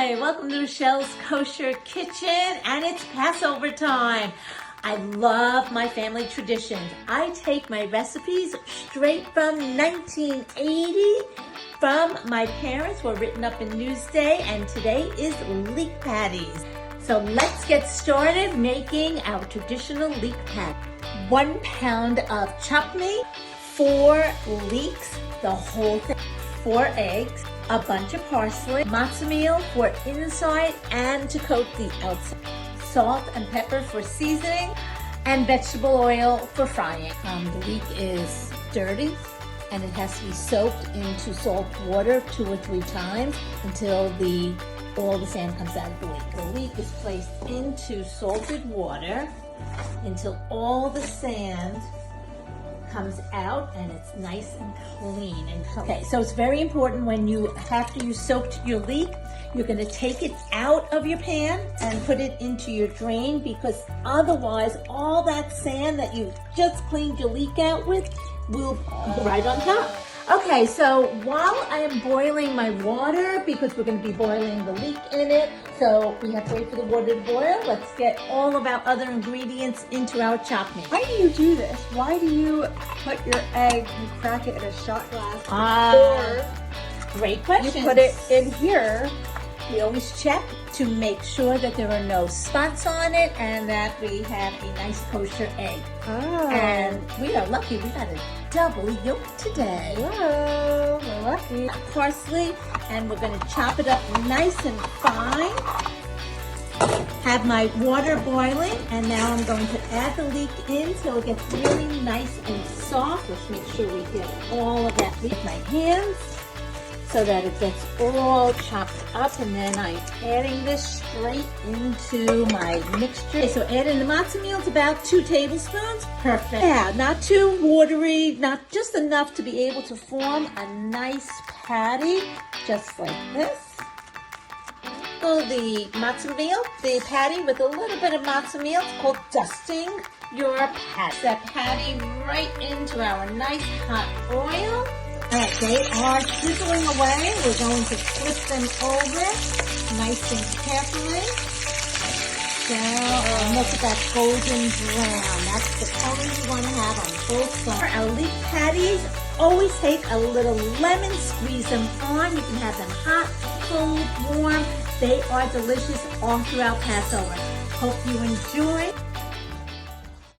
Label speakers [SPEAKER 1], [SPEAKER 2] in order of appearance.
[SPEAKER 1] Hi, welcome to Michelle's Kosher Kitchen, and it's Passover time. I love my family traditions. I take my recipes straight from 1980 from my parents, were written up in Newsday, and today is Leek Patties. So let's get started making our traditional leek patty. 1 pound of chopped meat, 4 leeks, the whole thing, 4 eggs, a bunch of parsley, matzah meal for inside and to coat the outside, salt and pepper for seasoning, and vegetable oil for frying. The leek is dirty and it has to be soaked into salt water 2 or 3 times until all the sand comes out of the leek. The leek is placed into salted water until all the sand comes out and it's nice and clean. Okay, so it's very important after you soaked your leek, you're going to take it out of your pan and put it into your drain, because otherwise all that sand that you just cleaned your leek out with will go right on top. Okay, so while I am boiling my water, because we're going to be boiling the leek in it, so we have to wait for the water to boil, let's get all of our other ingredients into our chopped meat.
[SPEAKER 2] Why do you do this? Why do you put your egg, you crack it in a shot glass,
[SPEAKER 1] Great question.
[SPEAKER 2] you put it in here?
[SPEAKER 1] We always check to make sure that there are no spots on it and that we have a nice kosher egg.
[SPEAKER 2] Oh.
[SPEAKER 1] And we are lucky, we got a double yolk today.
[SPEAKER 2] Whoa, we're lucky.
[SPEAKER 1] Parsley, and we're going to chop it up nice and fine. Have my water boiling, and now I'm going to add the leek in till it gets really nice and soft. Let's make sure we get all of that with my hands so that it gets all chopped up, and then I'm adding this straight into my mixture. Okay, so add in the matzah meal. It's about 2 tablespoons. Perfect. Yeah, not too watery, not just enough to be able to form a nice patty, just like this. So the matzah meal, the patty with a little bit of matzah meal, it's called dusting your patty. That patty right into our nice hot oil. All right, they are sizzling away. We're going to flip them over nice and carefully. So, look at that golden brown. That's the color you want to have on both sides. Our leek patties, always take a little lemon, squeeze them on. You can have them hot, cold, warm. They are delicious all throughout Passover. Hope you enjoy.